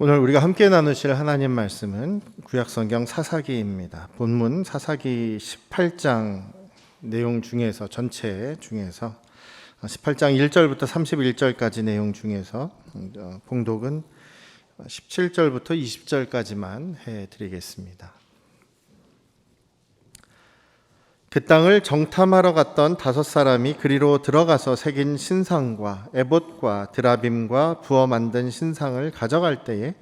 오늘 우리가 함께 나누실 하나님 말씀은 구약성경 사사기입니다. 본문 사사기 18장 내용 중에서 전체 중에서 18장 1절부터 31절까지 내용 중에서 봉독은 17절부터 20절까지만 해드리겠습니다. 그 땅을 정탐하러 갔던 5사람이 그리로 들어가서 새긴 신상과 에봇과 드라빔과 부어 만든 신상을 가져갈 때에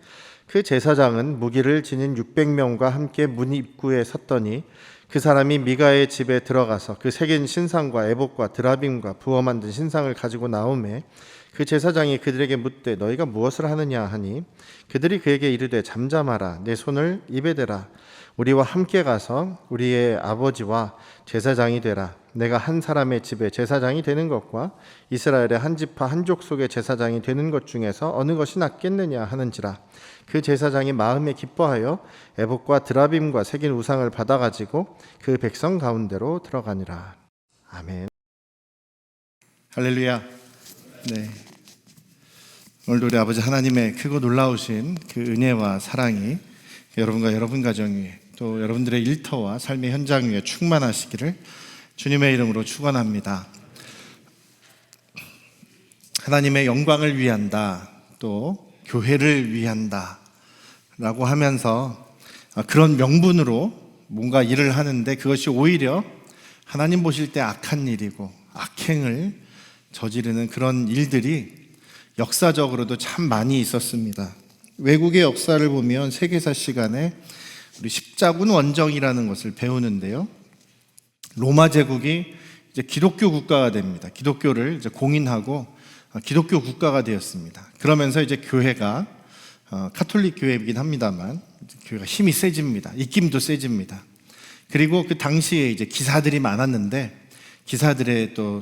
그 제사장은 무기를 지닌 600명과 함께 문 입구에 섰더니 그 사람이 미가의 집에 들어가서 그 새긴 신상과 에봇과 드라빔과 부어 만든 신상을 가지고 나오매 그 제사장이 그들에게 묻되 너희가 무엇을 하느냐 하니 그들이 그에게 이르되 잠잠하라 내 손을 입에 대라 우리와 함께 가서 우리의 아버지와 제사장이 되라. 내가 한 사람의 집에 제사장이 되는 것과 이스라엘의 한 지파 한 족속의 제사장이 되는 것 중에서 어느 것이 낫겠느냐 하는지라. 그 제사장이 마음에 기뻐하여 에봇과 드라빔과 새긴 우상을 받아가지고 그 백성 가운데로 들어가니라. 아멘. 할렐루야. 네. 오늘도 우리 아버지 하나님의 크고 놀라우신 그 은혜와 사랑이 여러분과 여러분 가정 위에 또 여러분들의 일터와 삶의 현장 위에 충만하시기를 주님의 이름으로 축원합니다. 하나님의 영광을 위한다, 또 교회를 위한다 라고 하면서 그런 명분으로 뭔가 일을 하는데 그것이 오히려 하나님 보실 때 악한 일이고 악행을 저지르는 그런 일들이 역사적으로도 참 많이 있었습니다. 외국의 역사를 보면 세계사 시간에 우리 십자군 원정이라는 것을 배우는데요. 로마 제국이 이제 기독교 국가가 됩니다. 기독교를 이제 공인하고 기독교 국가가 되었습니다. 그러면서 이제 교회가 카톨릭 교회이긴 합니다만 교회가 힘이 세집니다. 입김도 세집니다. 그리고 그 당시에 이제 기사들이 많았는데 기사들의 또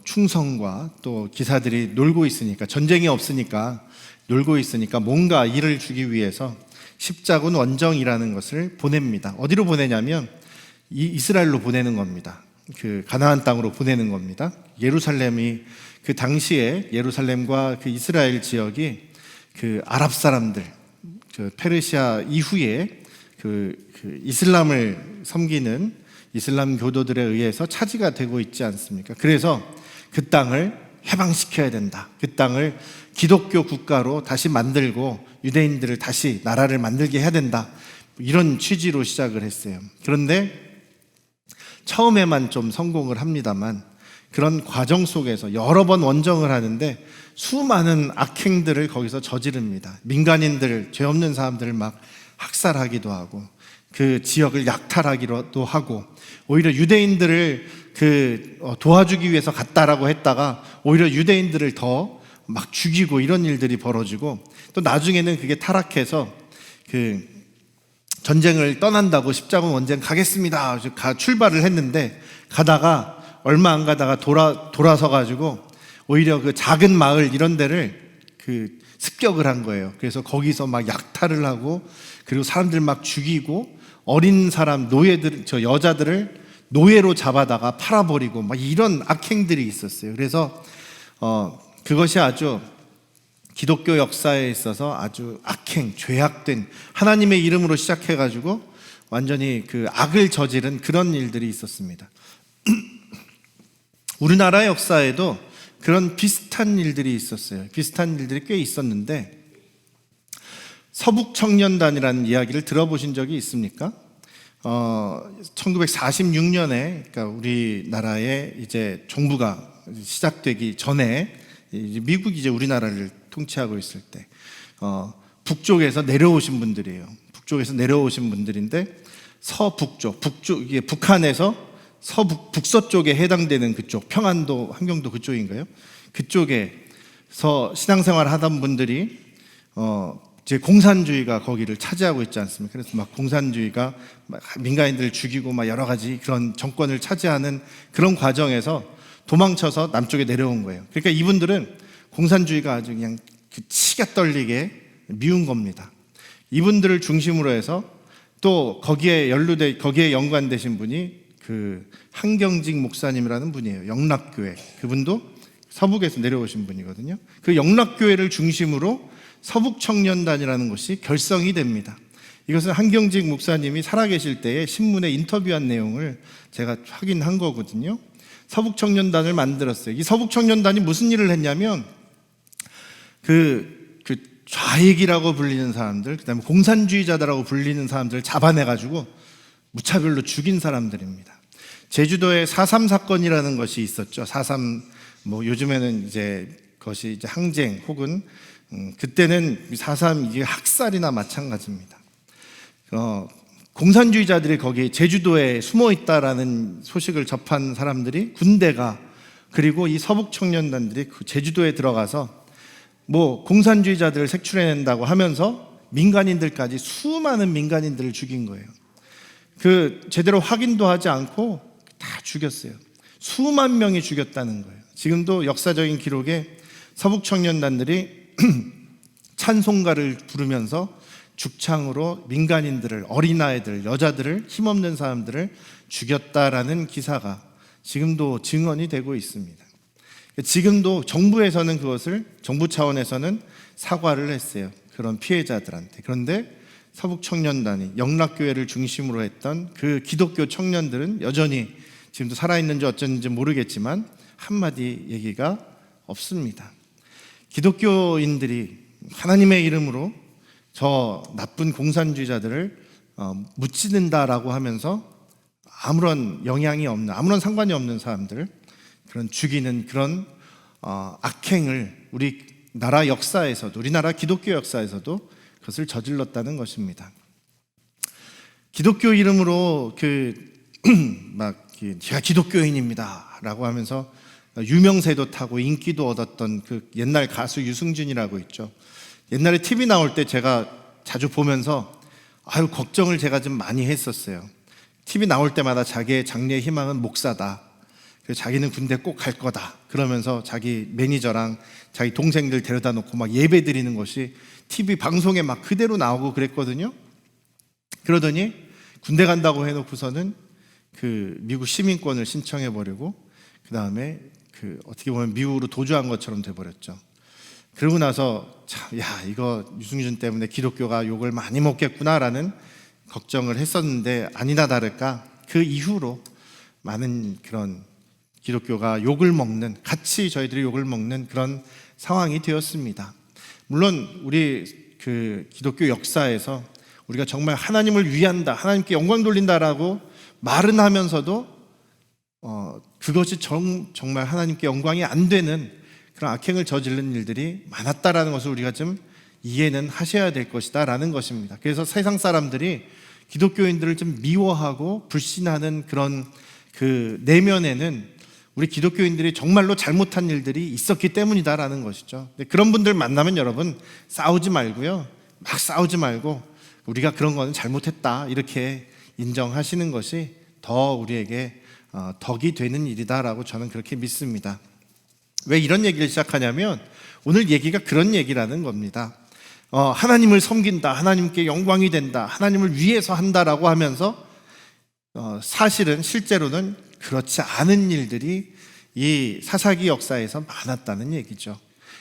충성과 또 기사들이 놀고 있으니까 전쟁이 없으니까 놀고 있으니까 뭔가 일을 주기 위해서 십자군 원정이라는 것을 보냅니다. 어디로 보내냐면 이스라엘로 보내는 겁니다. 그 가나안 땅으로 보내는 겁니다. 예루살렘이 그 당시에 예루살렘과 그 이스라엘 지역이 그 아랍 사람들, 그 페르시아 이후에 그 이슬람을 섬기는 이슬람 교도들에 의해서 차지가 되고 있지 않습니까? 그래서 그 땅을 해방시켜야 된다. 그 땅을 기독교 국가로 다시 만들고 유대인들을 다시 나라를 만들게 해야 된다. 이런 취지로 시작을 했어요. 그런데 처음에만 좀 성공을 합니다만 그런 과정 속에서 여러 번 원정을 하는데 수많은 악행들을 거기서 저지릅니다. 민간인들, 죄 없는 사람들을 막 학살하기도 하고 그 지역을 약탈하기도 하고 오히려 유대인들을 도와주기 위해서 갔다라고 했다가 오히려 유대인들을 더 막 죽이고 이런 일들이 벌어지고 또 나중에는 그게 타락해서 그 전쟁을 떠난다고 십자군 원정 가겠습니다. 출발을 했는데 가다가 얼마 안 가다가 돌아서 가지고 오히려 그 작은 마을 이런 데를 그 습격을 한 거예요. 그래서 거기서 막 약탈을 하고 그리고 사람들 막 죽이고 어린 사람 노예들 여자들을 노예로 잡아다가 팔아버리고 막 이런 악행들이 있었어요. 그래서 그것이 아주 기독교 역사에 있어서 아주 악행, 죄악된 하나님의 이름으로 시작해가지고 완전히 그 악을 저지른 그런 일들이 있었습니다. 우리나라 역사에도 그런 비슷한 일들이 있었어요. 비슷한 일들이 꽤 있었는데 서북청년단이라는 이야기를 들어보신 적이 있습니까? 1946년에 그러니까 우리나라의 이제 정부가 시작되기 전에 미국이 이제 우리나라를 통치하고 있을 때 북쪽에서 내려오신 분들이에요. 북쪽에서 내려오신 분들인데 서북쪽, 이게 북한에서 북서쪽에 해당되는 그쪽, 평안도, 함경도 그쪽인가요? 그쪽에서 신앙생활 하던 분들이 이제 공산주의가 거기를 차지하고 있지 않습니까? 그래서 막 공산주의가 민간인들을 죽이고 막 여러 가지 그런 정권을 차지하는 그런 과정에서 도망쳐서 남쪽에 내려온 거예요. 그러니까 이분들은 공산주의가 아주 그냥 치가 떨리게 미운 겁니다. 이분들을 중심으로 해서 또 거기에 연관되신 분이 그 한경직 목사님이라는 분이에요. 영락교회. 그분도 서북에서 내려오신 분이거든요. 그 영락교회를 중심으로 서북청년단이라는 것이 결성이 됩니다. 이것은 한경직 목사님이 살아계실 때에 신문에 인터뷰한 내용을 제가 확인한 거거든요. 서북청년단을 만들었어요. 이 서북청년단이 무슨 일을 했냐면 그 좌익이라고 불리는 사람들, 그다음에 공산주의자들하고 불리는 사람들을 잡아내가지고 무차별로 죽인 사람들입니다. 제주도에 4.3 사건이라는 것이 있었죠. 4.3 요즘에는 이제 그것이 이제 항쟁 혹은 그때는 4.3 이게 학살이나 마찬가지입니다. 공산주의자들이 거기 제주도에 숨어 있다라는 소식을 접한 사람들이 군대가 그리고 이 서북청년단들이 그 제주도에 들어가서 공산주의자들을 색출해낸다고 하면서 민간인들까지 수많은 민간인들을 죽인 거예요. 제대로 확인도 하지 않고 다 죽였어요. 수만 명이 죽였다는 거예요. 지금도 역사적인 기록에 서북청년단들이 찬송가를 부르면서 죽창으로 민간인들을, 어린아이들, 여자들을, 힘없는 사람들을 죽였다라는 기사가 지금도 증언이 되고 있습니다. 지금도 정부에서는 그것을, 정부 차원에서는 사과를 했어요. 그런 피해자들한테. 그런데 서북청년단이 영락교회를 중심으로 했던 그 기독교 청년들은 여전히 지금도 살아있는지 어쩐지 모르겠지만 한마디 얘기가 없습니다. 기독교인들이 하나님의 이름으로 저 나쁜 공산주의자들을 무찌른다라고 하면서 아무런 영향이 없는, 아무런 상관이 없는 사람들, 그런 죽이는 그런 악행을 우리나라 역사에서도, 우리나라 기독교 역사에서도 그것을 저질렀다는 것입니다. 기독교 이름으로 제가 기독교인입니다라고 하면서 유명세도 타고 인기도 얻었던 그 옛날 가수 유승준이라고 있죠. 옛날에 TV 나올 때 제가 자주 보면서 걱정을 제가 좀 많이 했었어요. TV 나올 때마다 자기의 장래의 희망은 목사다. 그래서 자기는 군대 꼭 갈 거다. 그러면서 자기 매니저랑 자기 동생들 데려다 놓고 막 예배 드리는 것이 TV 방송에 막 그대로 나오고 그랬거든요. 그러더니 군대 간다고 해놓고서는 그 미국 시민권을 신청해 버리고 그 다음에 어떻게 보면 미국으로 도주한 것처럼 돼버렸죠. 그러고 나서 이거 유승준 때문에 기독교가 욕을 많이 먹겠구나라는 걱정을 했었는데 아니나 다를까 그 이후로 많은 그런 기독교가 욕을 먹는, 같이 저희들이 욕을 먹는 그런 상황이 되었습니다. 물론 우리 기독교 역사에서 우리가 정말 하나님을 위한다, 하나님께 영광 돌린다라고 말은 하면서도 그것이 정말 하나님께 영광이 안 되는 그런 악행을 저지른 일들이 많았다라는 것을 우리가 좀 이해는 하셔야 될 것이다 라는 것입니다. 그래서 세상 사람들이 기독교인들을 좀 미워하고 불신하는 그런 내면에는 우리 기독교인들이 정말로 잘못한 일들이 있었기 때문이다라는 것이죠. 그런 분들 만나면 여러분 싸우지 말고요, 막 싸우지 말고 우리가 그런 거는 잘못했다 이렇게 인정하시는 것이 더 우리에게 덕이 되는 일이다라고 저는 그렇게 믿습니다. 왜 이런 얘기를 시작하냐면 오늘 얘기가 그런 얘기라는 겁니다. 하나님을 섬긴다, 하나님께 영광이 된다, 하나님을 위해서 한다라고 하면서 사실은 실제로는 그렇지 않은 일들이 이 사사기 역사에서 많았다는 얘기죠.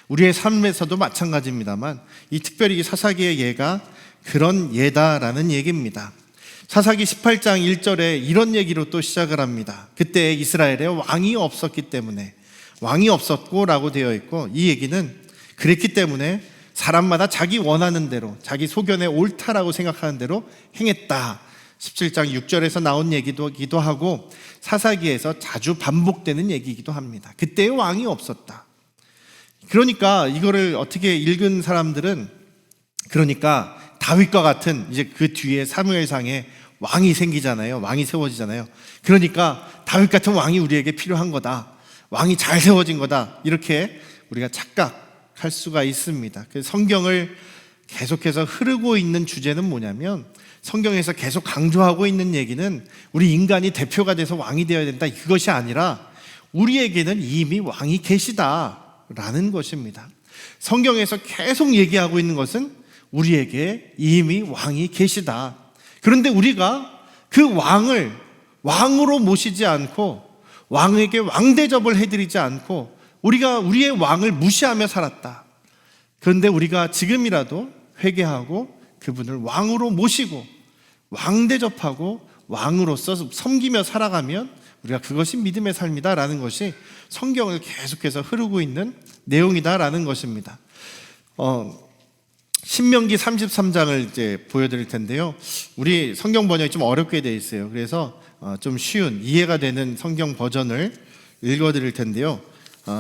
우리의 삶에서도 마찬가지입니다만 특별히 이 사사기의 예가 그런 예다라는 얘기입니다. 사사기 18장 1절에 이런 얘기로 또 시작을 합니다. 그때 이스라엘에 왕이 없었기 때문에, 왕이 없었고 라고 되어 있고, 이 얘기는 그랬기 때문에 사람마다 자기 원하는 대로, 자기 소견에 옳다라고 생각하는 대로 행했다. 17장 6절에서 나온 얘기도 하고 사사기에서 자주 반복되는 얘기이기도 합니다. 그때 왕이 없었다. 그러니까 이거를 어떻게 읽은 사람들은, 그러니까 다윗과 같은 이제 그 뒤에 사무엘상에 왕이 생기잖아요. 왕이 세워지잖아요. 그러니까 다윗 같은 왕이 우리에게 필요한 거다. 왕이 잘 세워진 거다. 이렇게 우리가 착각할 수가 있습니다. 그래서 성경을 계속해서 흐르고 있는 주제는 뭐냐면, 성경에서 계속 강조하고 있는 얘기는 우리 인간이 대표가 돼서 왕이 되어야 된다, 그것이 아니라 우리에게는 이미 왕이 계시다라는 것입니다. 성경에서 계속 얘기하고 있는 것은 우리에게 이미 왕이 계시다. 그런데 우리가 그 왕을 왕으로 모시지 않고 왕에게 왕대접을 해드리지 않고 우리가 우리의 왕을 무시하며 살았다. 그런데 우리가 지금이라도 회개하고 그분을 왕으로 모시고 왕 대접하고 왕으로서 섬기며 살아가면 우리가 그것이 믿음의 삶이다라는 것이 성경을 계속해서 흐르고 있는 내용이다라는 것입니다. 신명기 33장을 이제 보여드릴 텐데요. 우리 성경 번역이 좀 어렵게 되어 있어요. 그래서 좀 쉬운 이해가 되는 성경 버전을 읽어드릴 텐데요.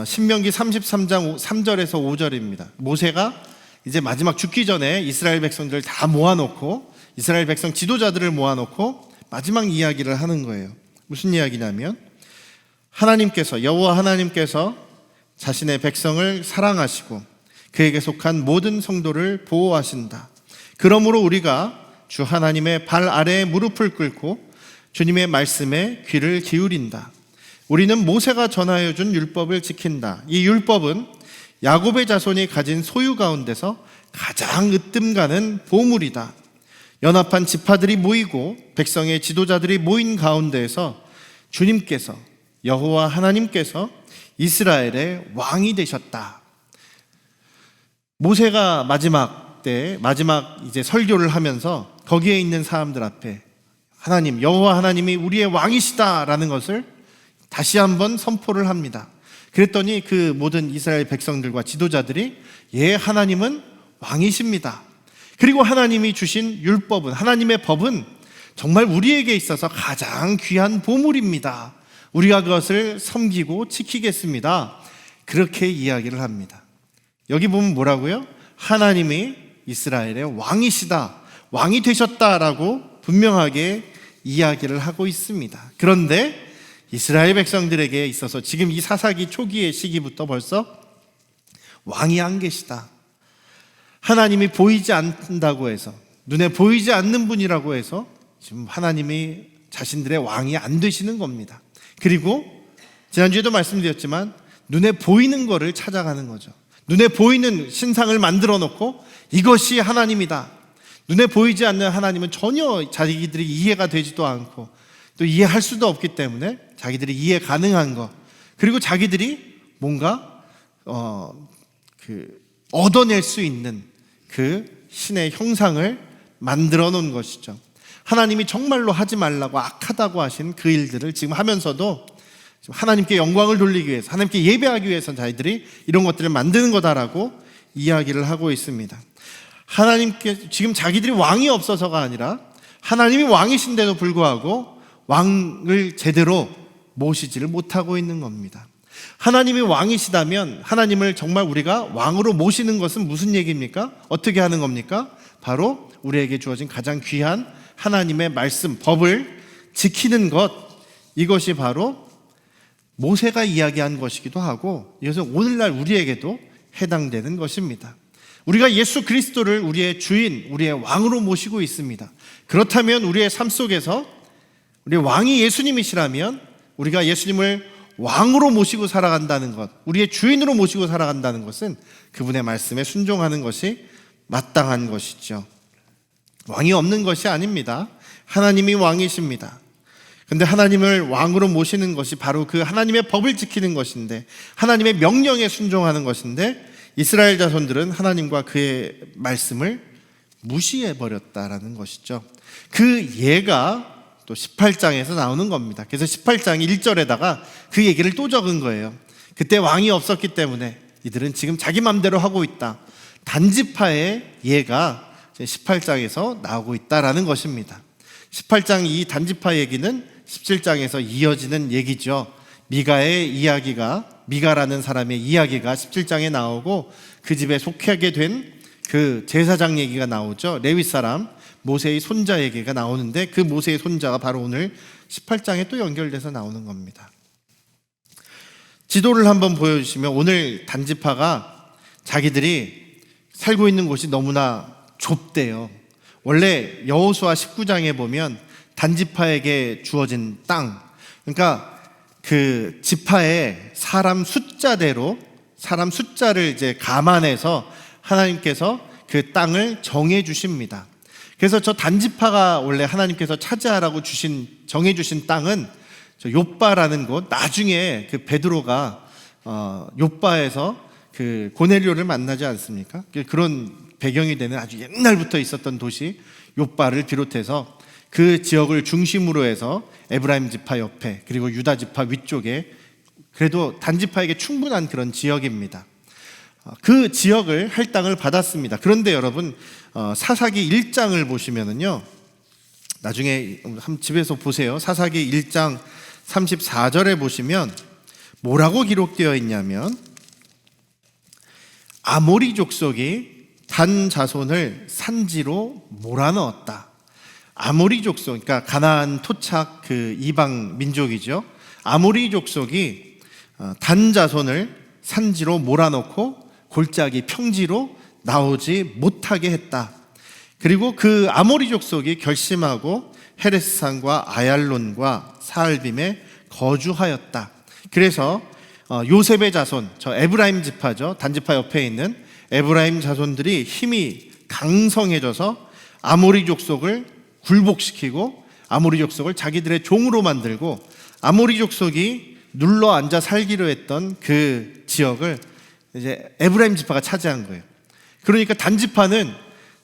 신명기 33장 3절에서 5절입니다. 모세가 이제 마지막 죽기 전에 이스라엘 백성들을 다 모아놓고 이스라엘 백성 지도자들을 모아놓고 마지막 이야기를 하는 거예요. 무슨 이야기냐면 하나님께서 여호와 하나님께서 자신의 백성을 사랑하시고 그에게 속한 모든 성도를 보호하신다. 그러므로 우리가 주 하나님의 발 아래에 무릎을 꿇고 주님의 말씀에 귀를 기울인다. 우리는 모세가 전하여 준 율법을 지킨다. 이 율법은 야곱의 자손이 가진 소유 가운데서 가장 으뜸가는 보물이다. 연합한 지파들이 모이고 백성의 지도자들이 모인 가운데에서 주님께서 여호와 하나님께서 이스라엘의 왕이 되셨다. 모세가 마지막 이제 설교를 하면서 거기에 있는 사람들 앞에 하나님, 여호와 하나님이 우리의 왕이시다라는 것을 다시 한번 선포를 합니다. 그랬더니 그 모든 이스라엘 백성들과 지도자들이 예, 하나님은 왕이십니다. 그리고 하나님이 주신 율법은, 하나님의 법은 정말 우리에게 있어서 가장 귀한 보물입니다. 우리가 그것을 섬기고 지키겠습니다. 그렇게 이야기를 합니다. 여기 보면 뭐라고요? 하나님이 이스라엘의 왕이시다, 왕이 되셨다라고 분명하게 이야기를 하고 있습니다. 그런데 이스라엘 백성들에게 있어서 지금 이 사사기 초기의 시기부터 벌써 왕이 안 계시다, 하나님이 보이지 않는다고 해서, 눈에 보이지 않는 분이라고 해서 지금 하나님이 자신들의 왕이 안 되시는 겁니다. 그리고 지난주에도 말씀드렸지만 눈에 보이는 거를 찾아가는 거죠. 눈에 보이는 신상을 만들어 놓고 이것이 하나님이다. 눈에 보이지 않는 하나님은 전혀 자기들이 이해가 되지도 않고 또 이해할 수도 없기 때문에 자기들이 이해 가능한 것, 그리고 자기들이 뭔가 얻어낼 수 있는 그 신의 형상을 만들어 놓은 것이죠. 하나님이 정말로 하지 말라고 악하다고 하신 그 일들을 지금 하면서도 하나님께 영광을 돌리기 위해서, 하나님께 예배하기 위해서 자기들이 이런 것들을 만드는 거다라고 이야기를 하고 있습니다. 하나님께 지금 자기들이 왕이 없어서가 아니라 하나님이 왕이신데도 불구하고 왕을 제대로 모시지를 못하고 있는 겁니다. 하나님이 왕이시다면 하나님을 정말 우리가 왕으로 모시는 것은 무슨 얘기입니까? 어떻게 하는 겁니까? 바로 우리에게 주어진 가장 귀한 하나님의 말씀, 법을 지키는 것, 이것이 바로 모세가 이야기한 것이기도 하고 이것은 오늘날 우리에게도 해당되는 것입니다. 우리가 예수 그리스도를 우리의 주인, 우리의 왕으로 모시고 있습니다. 그렇다면 우리의 삶 속에서 우리의 왕이 예수님이시라면 우리가 예수님을 왕으로 모시고 살아간다는 것, 우리의 주인으로 모시고 살아간다는 것은 그분의 말씀에 순종하는 것이 마땅한 것이죠. 왕이 없는 것이 아닙니다. 하나님이 왕이십니다. 근데 하나님을 왕으로 모시는 것이 바로 그 하나님의 법을 지키는 것인데, 하나님의 명령에 순종하는 것인데, 이스라엘 자손들은 하나님과 그의 말씀을 무시해버렸다라는 것이죠. 그 예가 또 18장에서 나오는 겁니다. 그래서 18장 1절에다가 그 얘기를 또 적은 거예요. 그때 왕이 없었기 때문에 이들은 지금 자기 맘대로 하고 있다. 단지파의 예가 18장에서 나오고 있다라는 것입니다. 18장 이 단지파 얘기는 17장에서 이어지는 얘기죠. 미가라는 사람의 이야기가 17장에 나오고 그 집에 속하게 된 그 제사장 얘기가 나오죠. 레위 사람 모세의 손자 얘기가 나오는데 그 모세의 손자가 바로 오늘 18장에 또 연결돼서 나오는 겁니다. 지도를 한번 보여주시면 오늘 단지파가 자기들이 살고 있는 곳이 너무나 좁대요. 원래 여호수아 19장에 보면 단지파에게 주어진 땅, 그러니까 그 지파의 사람 숫자대로 사람 숫자를 이제 감안해서 하나님께서 그 땅을 정해 주십니다. 그래서 저 단지파가 원래 하나님께서 차지하라고 정해 주신 땅은 저 욥바라는 곳, 나중에 그 베드로가 욥바에서 그 고넬료를 만나지 않습니까? 그런 배경이 되는 아주 옛날부터 있었던 도시 욥바를 비롯해서 그 지역을 중심으로 해서 에브라임 지파 옆에 그리고 유다 지파 위쪽에 그래도 단지파에게 충분한 그런 지역입니다. 그 지역을 할당을 받았습니다. 그런데 여러분 사사기 1장을 보시면은요, 나중에 한번 집에서 보세요. 사사기 1장 34절에 보시면 뭐라고 기록되어 있냐면, 아모리 족속이 단 자손을 산지로 몰아넣었다. 아모리 족속, 그러니까 가나안 토착 그 이방 민족이죠. 아모리 족속이 단 자손을 산지로 몰아넣고 골짜기 평지로 나오지 못하게 했다. 그리고 그 아모리 족속이 결심하고 헤레스산과 아얄론과 사알빔에 거주하였다. 그래서 요셉의 자손, 저 에브라임 지파죠, 단지파 옆에 있는 에브라임 자손들이 힘이 강성해져서 아모리 족속을 굴복시키고 아모리 족속을 자기들의 종으로 만들고 아모리 족속이 눌러 앉아 살기로 했던 그 지역을 이제 에브라임 지파가 차지한 거예요. 그러니까 단지파는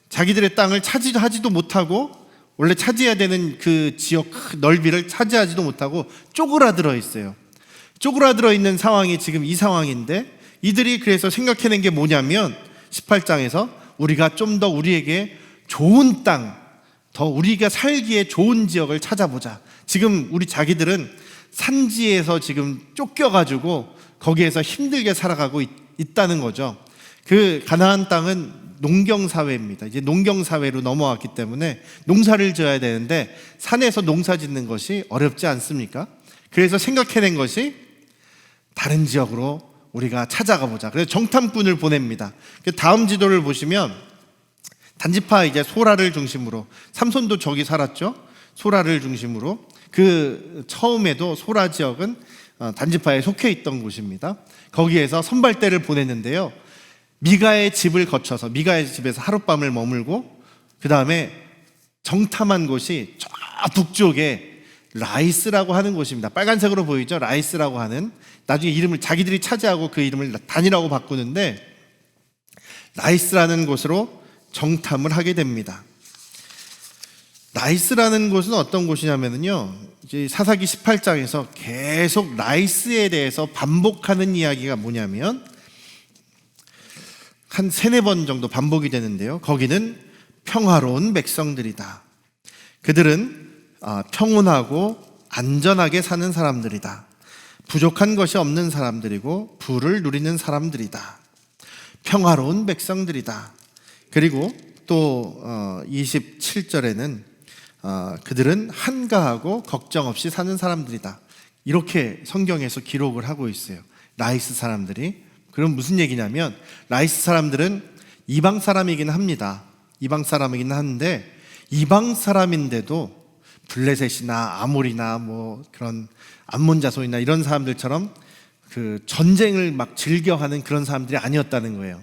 자기들의 땅을 차지하지도 못하고 원래 차지해야 되는 그 지역 넓이를 차지하지도 못하고 쪼그라들어 있어요. 쪼그라들어 있는 상황이 지금 이 상황인데, 이들이 그래서 생각해낸 게 뭐냐면 18장에서 우리가 좀 더 우리에게 좋은 땅, 더 우리가 살기에 좋은 지역을 찾아보자. 지금 우리 자기들은 산지에서 지금 쫓겨가지고 거기에서 힘들게 살아가고 있다는 거죠. 그 가나안 땅은 농경사회입니다. 이제 농경사회로 넘어왔기 때문에 농사를 지어야 되는데 산에서 농사 짓는 것이 어렵지 않습니까? 그래서 생각해낸 것이 다른 지역으로 우리가 찾아가 보자. 그래서 정탐꾼을 보냅니다. 다음 지도를 보시면 단지파 이제 소라를 중심으로, 삼손도 저기 살았죠. 소라를 중심으로 그 처음에도 소라 지역은 단지파에 속해 있던 곳입니다. 거기에서 선발대를 보냈는데요, 미가의 집을 거쳐서 미가의 집에서 하룻밤을 머물고 그 다음에 정탐한 곳이 저 북쪽에 라이스라고 하는 곳입니다. 빨간색으로 보이죠? 라이스라고 하는, 나중에 이름을 자기들이 차지하고 그 이름을 단이라고 바꾸는데, 라이스라는 곳으로 정탐을 하게 됩니다. 라이스라는 곳은 어떤 곳이냐면요, 이제 사사기 18장에서 계속 라이스에 대해서 반복하는 이야기가 뭐냐면 한 3-4번 정도 반복이 되는데요, 거기는 평화로운 백성들이다. 그들은 평온하고 안전하게 사는 사람들이다. 부족한 것이 없는 사람들이고 부를 누리는 사람들이다. 평화로운 백성들이다. 그리고 또 27절에는 그들은 한가하고 걱정 없이 사는 사람들이다. 이렇게 성경에서 기록을 하고 있어요. 라이스 사람들이. 그럼 무슨 얘기냐면, 라이스 사람들은 이방 사람이긴 합니다. 이방 사람이긴 하는데, 이방 사람인데도 블레셋이나 아몰이나 뭐 그런 암몬 자손이나 이런 사람들처럼 그 전쟁을 막 즐겨하는 그런 사람들이 아니었다는 거예요.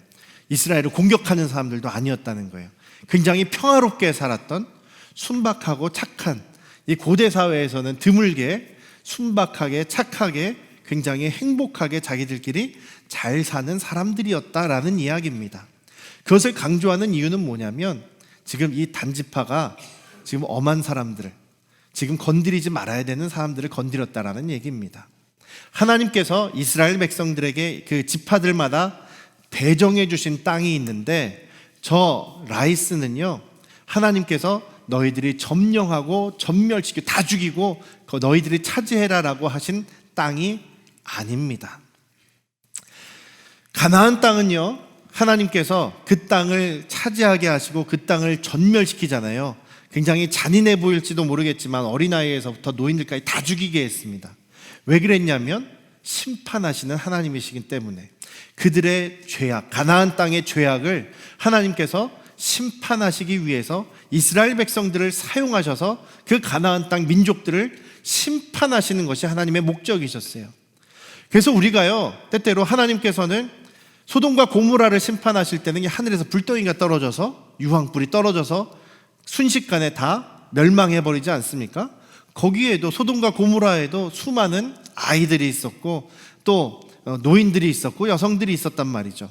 이스라엘을 공격하는 사람들도 아니었다는 거예요. 굉장히 평화롭게 살았던 순박하고 착한, 이 고대 사회에서는 드물게 순박하게 착하게 굉장히 행복하게 자기들끼리 잘 사는 사람들이었다라는 이야기입니다. 그것을 강조하는 이유는 뭐냐면, 지금 이 단지파가 지금 엄한 사람들을, 지금 건드리지 말아야 되는 사람들을 건드렸다라는 얘기입니다. 하나님께서 이스라엘 백성들에게 그 지파들마다 배정해 주신 땅이 있는데, 저 라이스는요, 하나님께서 너희들이 점령하고 전멸시키고 다 죽이고 너희들이 차지해라라고 하신 땅이 아닙니다. 가나안 땅은요, 하나님께서 그 땅을 차지하게 하시고 그 땅을 전멸시키잖아요. 굉장히 잔인해 보일지도 모르겠지만 어린아이에서부터 노인들까지 다 죽이게 했습니다. 왜 그랬냐면 심판하시는 하나님이시기 때문에, 그들의 죄악, 가나안 땅의 죄악을 하나님께서 심판하시기 위해서 이스라엘 백성들을 사용하셔서 그 가나안 땅 민족들을 심판하시는 것이 하나님의 목적이셨어요. 그래서 우리가요, 때때로 하나님께서는 소돔과 고모라를 심판하실 때는 하늘에서 불덩이가 떨어져서, 유황불이 떨어져서 순식간에 다 멸망해버리지 않습니까? 거기에도, 소돔과 고모라에도 수많은 아이들이 있었고 또 노인들이 있었고 여성들이 있었단 말이죠.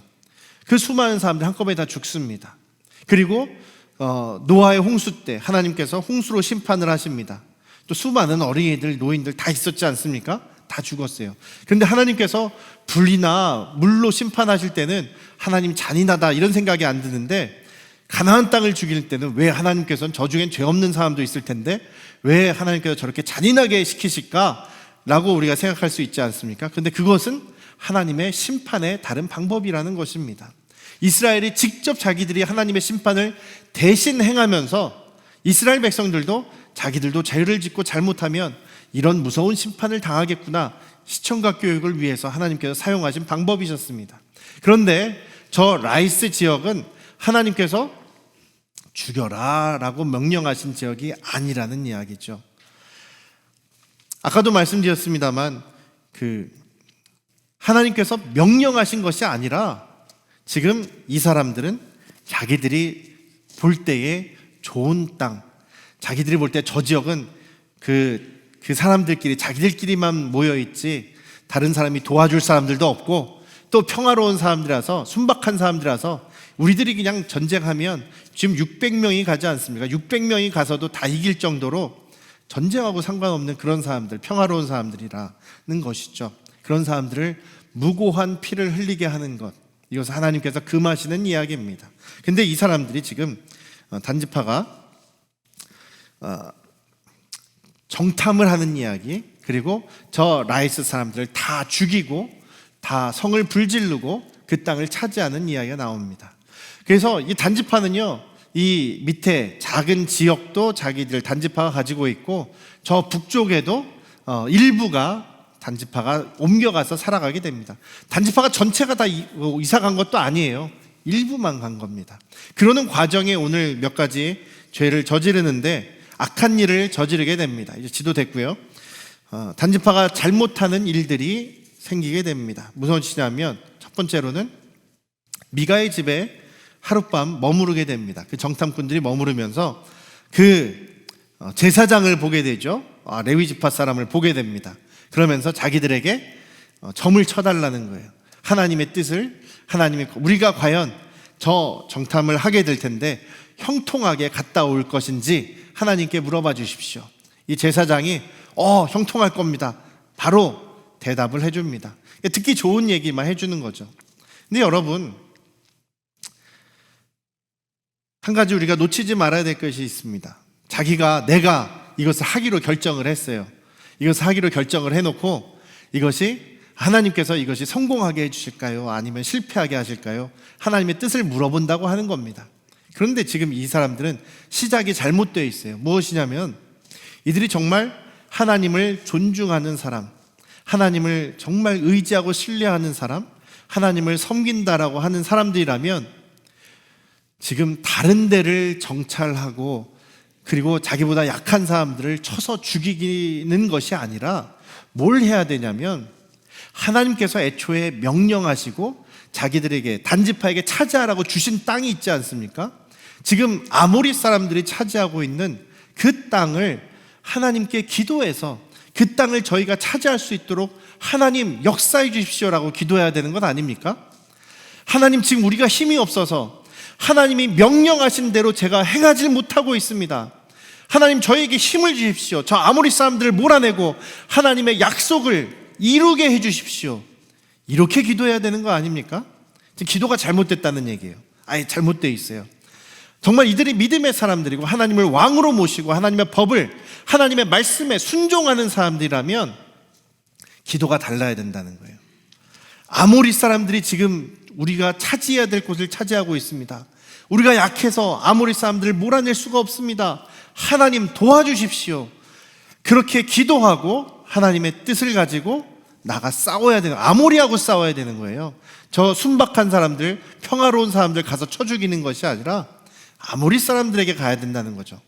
그 수많은 사람들이 한꺼번에 다 죽습니다. 그리고 노아의 홍수 때 하나님께서 홍수로 심판을 하십니다. 또 수많은 어린이들, 노인들 다 있었지 않습니까? 다 죽었어요. 그런데 하나님께서 불이나 물로 심판하실 때는 하나님 잔인하다 이런 생각이 안 드는데, 가나안 땅을 죽일 때는 왜 하나님께서는 저 중엔 죄 없는 사람도 있을 텐데 왜 하나님께서 저렇게 잔인하게 시키실까? 라고 우리가 생각할 수 있지 않습니까? 그런데 그것은 하나님의 심판의 다른 방법이라는 것입니다. 이스라엘이 직접 자기들이 하나님의 심판을 대신 행하면서 이스라엘 백성들도 자기들도 죄를 짓고 잘못하면 이런 무서운 심판을 당하겠구나, 시청각 교육을 위해서 하나님께서 사용하신 방법이셨습니다. 그런데 저 라이스 지역은 하나님께서 죽여라 라고 명령하신 지역이 아니라는 이야기죠. 아까도 말씀드렸습니다만 하나님께서 명령하신 것이 아니라 지금 이 사람들은 자기들이 볼 때에 좋은 땅, 자기들이 볼 때 저 지역은 그 사람들끼리 자기들끼리만 모여있지 다른 사람이 도와줄 사람들도 없고 또 평화로운 사람들이라서, 순박한 사람들이라서 우리들이 그냥 전쟁하면 지금 600명이 가지 않습니까? 600명이 가서도 다 이길 정도로 전쟁하고 상관없는 그런 사람들, 평화로운 사람들이라는 것이죠. 그런 사람들을 무고한 피를 흘리게 하는 것, 이것은 하나님께서 금하시는 이야기입니다. 근데 이 사람들이 지금 단지파가 정탐을 하는 이야기, 그리고 저 라이스 사람들을 다 죽이고 다 성을 불지르고 그 땅을 차지하는 이야기가 나옵니다. 그래서 이 단지파는요, 이 밑에 작은 지역도 자기들 단지파가 가지고 있고 저 북쪽에도 일부가 단지파가 옮겨가서 살아가게 됩니다. 단지파가 전체가 다 이사 간 것도 아니에요. 일부만 간 겁니다. 그러는 과정에 오늘 몇 가지 죄를 저지르는데 악한 일을 저지르게 됩니다. 이제 지도됐고요. 단지파가 잘못하는 일들이 생기게 됩니다. 무슨 짓이냐면 첫 번째로는 미가의 집에 하룻밤 머무르게 됩니다. 그 정탐꾼들이 머무르면서 그 제사장을 보게 되죠. 레위 지파 사람을 보게 됩니다. 그러면서 자기들에게 점을 쳐달라는 거예요. 하나님의 뜻을, 우리가 과연 저 정탐을 하게 될 텐데 형통하게 갔다 올 것인지 하나님께 물어봐 주십시오. 이 제사장이 형통할 겁니다, 바로 대답을 해줍니다. 듣기 좋은 얘기만 해주는 거죠. 근데 여러분, 한 가지 우리가 놓치지 말아야 될 것이 있습니다. 내가 이것을 하기로 결정을 했어요. 이것을 하기로 결정을 해놓고 하나님께서 이것이 성공하게 해주실까요? 아니면 실패하게 하실까요? 하나님의 뜻을 물어본다고 하는 겁니다. 그런데 지금 이 사람들은 시작이 잘못되어 있어요. 무엇이냐면 이들이 정말 하나님을 존중하는 사람, 하나님을 정말 의지하고 신뢰하는 사람, 하나님을 섬긴다라고 하는 사람들이라면 지금 다른 데를 정찰하고 그리고 자기보다 약한 사람들을 쳐서 죽이는 것이 아니라 뭘 해야 되냐면 하나님께서 애초에 명령하시고 자기들에게, 단지파에게 차지하라고 주신 땅이 있지 않습니까? 지금 아모리 사람들이 차지하고 있는 그 땅을 하나님께 기도해서 그 땅을 저희가 차지할 수 있도록 하나님 역사해 주십시오라고 기도해야 되는 것 아닙니까? 하나님, 지금 우리가 힘이 없어서 하나님이 명령하신 대로 제가 행하지 못하고 있습니다. 하나님, 저에게 힘을 주십시오. 저 아모리 사람들을 몰아내고 하나님의 약속을 이루게 해 주십시오. 이렇게 기도해야 되는 거 아닙니까? 지금 기도가 잘못됐다는 얘기예요. 아예 잘못되어 있어요. 정말 이들이 믿음의 사람들이고 하나님을 왕으로 모시고 하나님의 법을, 하나님의 말씀에 순종하는 사람들이라면 기도가 달라야 된다는 거예요. 아모리 사람들이 지금 우리가 차지해야 될 곳을 차지하고 있습니다. 우리가 약해서 아모리 사람들을 몰아낼 수가 없습니다. 하나님 도와주십시오. 그렇게 기도하고 하나님의 뜻을 가지고 나가 싸워야 되는, 아모리하고 싸워야 되는 거예요. 저 순박한 사람들, 평화로운 사람들 가서 쳐 죽이는 것이 아니라 아모리 사람들에게 가야 된다는 거죠.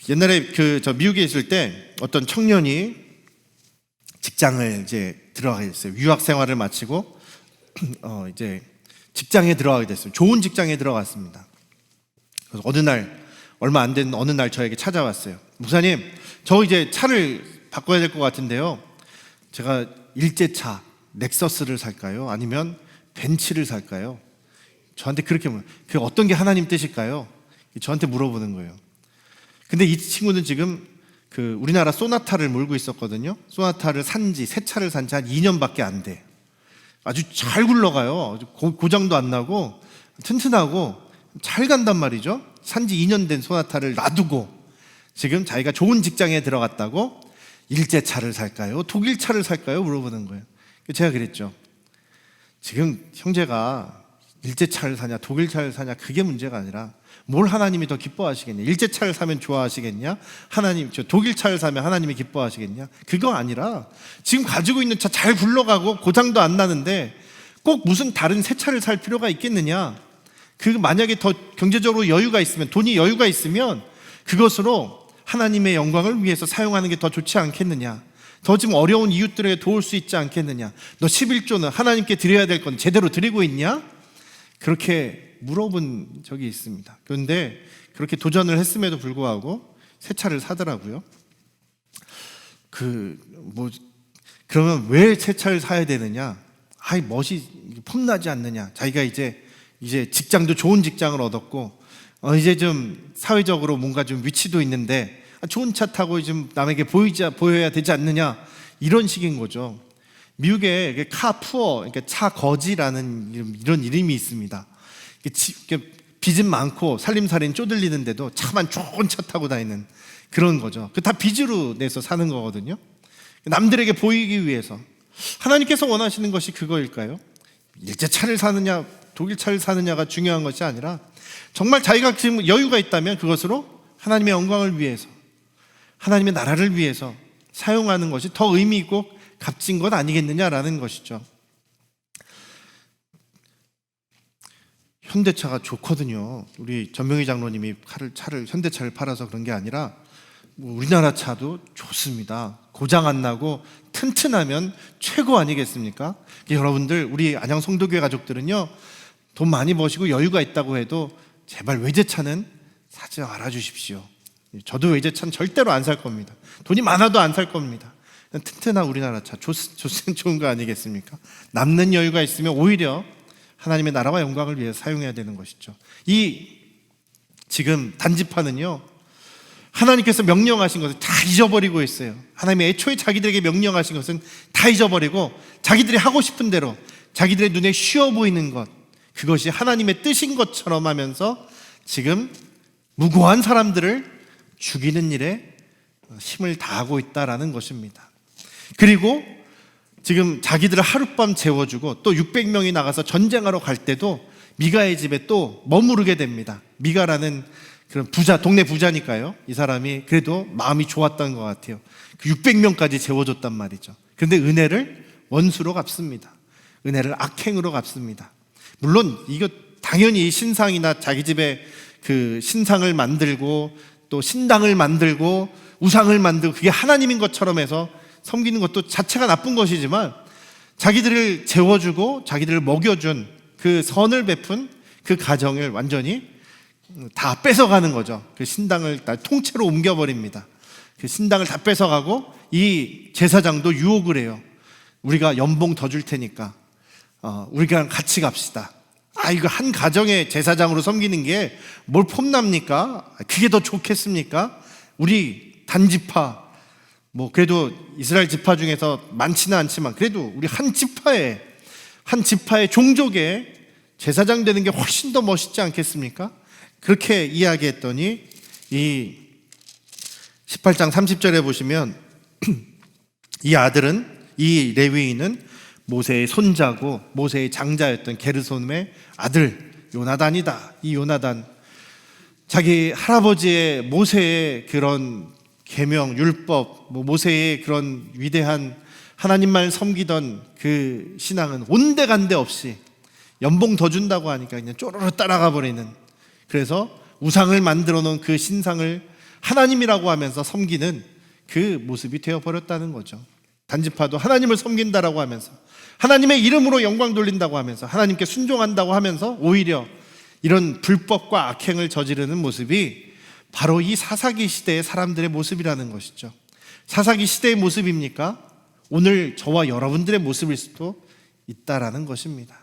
옛날에 저 미국에 있을 때 어떤 청년이 직장을 이제 들어가게 됐어요. 유학 생활을 마치고 이제 직장에 들어가게 됐어요. 좋은 직장에 들어갔습니다. 그래서 얼마 안 된 어느 날 저에게 찾아왔어요. 목사님, 저 이제 차를 바꿔야 될 것 같은데요. 제가 일제차 넥서스를 살까요? 아니면 벤츠를 살까요? 저한테 그렇게 그 어떤 게 하나님 뜻일까요? 저한테 물어보는 거예요. 근데 이 친구는 지금 그 우리나라 소나타를 몰고 있었거든요. 소나타를 새 차를 산 지 한 2년밖에 안 돼. 아주 잘 굴러가요. 고장도 안 나고 튼튼하고 잘 간단 말이죠. 산지 2년 된 소나타를 놔두고 지금 자기가 좋은 직장에 들어갔다고 일제차를 살까요? 독일차를 살까요? 물어보는 거예요. 제가 그랬죠. 지금 형제가 일제차를 사냐 독일차를 사냐 그게 문제가 아니라 뭘 하나님이 더 기뻐하시겠냐? 일제차를 사면 좋아하시겠냐? 독일차를 사면 하나님이 기뻐하시겠냐? 그거 아니라 지금 가지고 있는 차 잘 굴러가고 고장도 안 나는데 꼭 무슨 다른 새 차를 살 필요가 있겠느냐? 만약에 더 경제적으로 여유가 있으면, 돈이 여유가 있으면 그것으로 하나님의 영광을 위해서 사용하는 게 더 좋지 않겠느냐? 더 지금 어려운 이웃들에게 도울 수 있지 않겠느냐? 너 11조는 하나님께 드려야 될 건 제대로 드리고 있냐? 그렇게 물어본 적이 있습니다. 그런데 그렇게 도전을 했음에도 불구하고 새 차를 사더라고요. 그러면 왜 새 차를 사야 되느냐? 멋이 폼나지 않느냐? 자기가 이제 직장도 좋은 직장을 얻었고 이제 좀 사회적으로 뭔가 좀 위치도 있는데 좋은 차 타고 좀 남에게 보여야 되지 않느냐? 이런 식인 거죠. 미국에 카푸어, 그러니까 차 거지라는 이런 이름이 있습니다. 빚은 많고 살림살이는 쪼들리는데도 차만 좋은 차 타고 다니는 그런 거죠. 다 빚으로 내서 사는 거거든요. 남들에게 보이기 위해서. 하나님께서 원하시는 것이 그거일까요? 일제차를 사느냐 독일차를 사느냐가 중요한 것이 아니라 정말 자기가 지금 여유가 있다면 그것으로 하나님의 영광을 위해서, 하나님의 나라를 위해서 사용하는 것이 더 의미 있고 값진 것 아니겠느냐라는 것이죠. 현대차가 좋거든요. 우리 전명희 장로님이 현대차를 팔아서 그런 게 아니라 우리나라 차도 좋습니다. 고장 안 나고 튼튼하면 최고 아니겠습니까? 여러분들, 우리 안양 성도교회 가족들은요, 돈 많이 버시고 여유가 있다고 해도 제발 외제차는 사지 말아주십시오. 저도 외제차는 절대로 안 살 겁니다. 돈이 많아도 안 살 겁니다. 튼튼한 우리나라 차 좋은 거 아니겠습니까? 남는 여유가 있으면 오히려 하나님의 나라와 영광을 위해 사용해야 되는 것이죠. 지금 단지파는요, 하나님께서 명령하신 것을 다 잊어버리고 있어요. 하나님이 애초에 자기들에게 명령하신 것은 다 잊어버리고 자기들이 하고 싶은 대로 자기들의 눈에 쉬워 보이는 것, 그것이 하나님의 뜻인 것처럼 하면서 지금 무고한 사람들을 죽이는 일에 힘을 다하고 있다라는 것입니다. 그리고 지금 자기들을 하룻밤 재워주고 또 600명이 나가서 전쟁하러 갈 때도 미가의 집에 또 머무르게 됩니다. 미가라는 그런 동네 부자니까요. 이 사람이 그래도 마음이 좋았던 것 같아요. 600명까지 재워줬단 말이죠. 그런데 은혜를 원수로 갚습니다. 은혜를 악행으로 갚습니다. 물론 이거 당연히 신상이나 자기 집에 그 신상을 만들고 또 신당을 만들고 우상을 만들고 그게 하나님인 것처럼 해서 섬기는 것도 자체가 나쁜 것이지만 자기들을 재워주고 자기들을 먹여준 그 선을 베푼 그 가정을 완전히 다 뺏어가는 거죠. 그 신당을 다 통째로 옮겨버립니다. 그 신당을 다 뺏어가고 이 제사장도 유혹을 해요. 우리가 연봉 더 줄 테니까 우리랑 같이 갑시다. 이거 한 가정의 제사장으로 섬기는 게 뭘 폼납니까? 그게 더 좋겠습니까? 우리 단지파, 그래도 이스라엘 지파 중에서 많지는 않지만 그래도 우리 한 지파의 종족의 제사장 되는 게 훨씬 더 멋있지 않겠습니까? 그렇게 이야기했더니 이 18장 30절에 보시면 이 아들은, 이 레위인은 모세의 손자고 모세의 장자였던 게르솜의 아들 요나단이다. 이 요나단, 자기 할아버지의 모세의 그런 계명, 율법, 모세의 그런 위대한 하나님만 섬기던 그 신앙은 온데간데 없이 연봉 더 준다고 하니까 그냥 쪼르르 따라가 버리는, 그래서 우상을 만들어 놓은 그 신상을 하나님이라고 하면서 섬기는 그 모습이 되어버렸다는 거죠. 단지파도 하나님을 섬긴다라고 하면서 하나님의 이름으로 영광 돌린다고 하면서 하나님께 순종한다고 하면서 오히려 이런 불법과 악행을 저지르는 모습이 바로 이 사사기 시대의 사람들의 모습이라는 것이죠. 사사기 시대의 모습입니까? 오늘 저와 여러분들의 모습일 수도 있다라는 것입니다.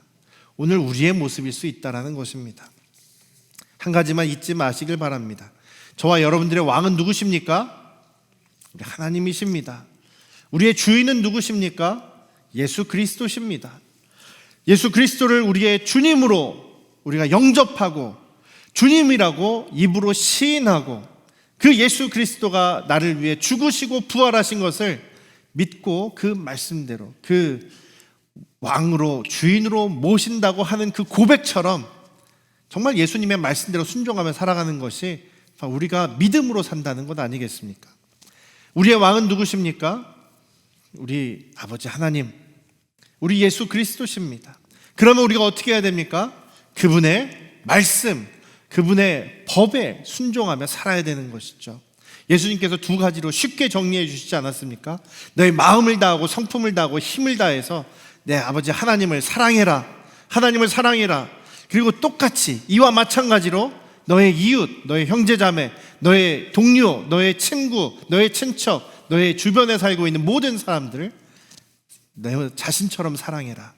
오늘 우리의 모습일 수 있다라는 것입니다. 한 가지만 잊지 마시길 바랍니다. 저와 여러분들의 왕은 누구십니까? 우리 하나님이십니다. 우리의 주인은 누구십니까? 예수 그리스도십니다. 예수 그리스도를 우리의 주님으로 우리가 영접하고 주님이라고 입으로 시인하고 그 예수 그리스도가 나를 위해 죽으시고 부활하신 것을 믿고 그 말씀대로 그 왕으로 주인으로 모신다고 하는 그 고백처럼 정말 예수님의 말씀대로 순종하며 살아가는 것이 우리가 믿음으로 산다는 것 아니겠습니까? 우리의 왕은 누구십니까? 우리 아버지 하나님, 우리 예수 그리스도십니다. 그러면 우리가 어떻게 해야 됩니까? 그분의 말씀, 그분의 법에 순종하며 살아야 되는 것이죠. 예수님께서 두 가지로 쉽게 정리해 주시지 않았습니까? 너의 마음을 다하고 성품을 다하고 힘을 다해서 내 아버지 하나님을 사랑해라. 하나님을 사랑해라. 그리고 똑같이 이와 마찬가지로 너의 이웃, 너의 형제자매, 너의 동료, 너의 친구, 너의 친척, 너의 주변에 살고 있는 모든 사람들을 내 자신처럼 사랑해라.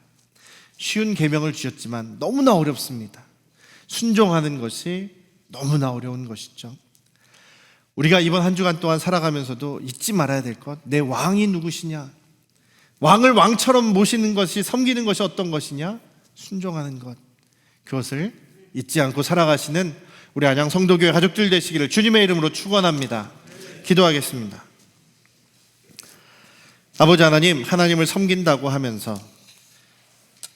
쉬운 계명을 주셨지만 너무나 어렵습니다. 순종하는 것이 너무나 어려운 것이죠. 우리가 이번 한 주간 동안 살아가면서도 잊지 말아야 될 것, 내 왕이 누구시냐? 왕을 왕처럼 모시는 것이, 섬기는 것이 어떤 것이냐? 순종하는 것. 그것을 잊지 않고 살아가시는 우리 안양 성도교회 가족들 되시기를 주님의 이름으로 축원합니다. 기도하겠습니다. 아버지 하나님, 하나님을 섬긴다고 하면서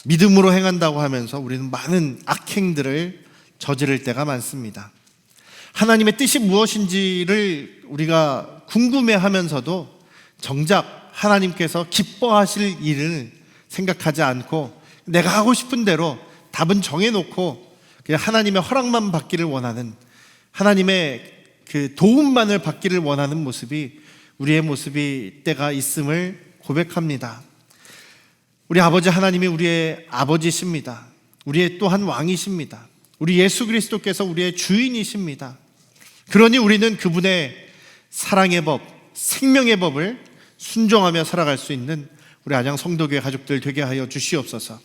믿음으로 행한다고 하면서 우리는 많은 악행들을 저지를 때가 많습니다. 하나님의 뜻이 무엇인지를 우리가 궁금해하면서도 정작 하나님께서 기뻐하실 일을 생각하지 않고 내가 하고 싶은 대로 답은 정해놓고 그냥 하나님의 허락만 받기를 원하는, 하나님의 그 도움만을 받기를 원하는 모습이 우리의 모습이 때가 있음을 고백합니다. 우리 아버지 하나님이 우리의 아버지십니다. 우리의 또한 왕이십니다. 우리 예수 그리스도께서 우리의 주인이십니다. 그러니 우리는 그분의 사랑의 법, 생명의 법을 순종하며 살아갈 수 있는 우리 안양 성도교회 가족들 되게 하여 주시옵소서.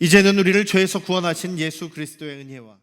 이제는 우리를 죄에서 구원하신 예수 그리스도의 은혜와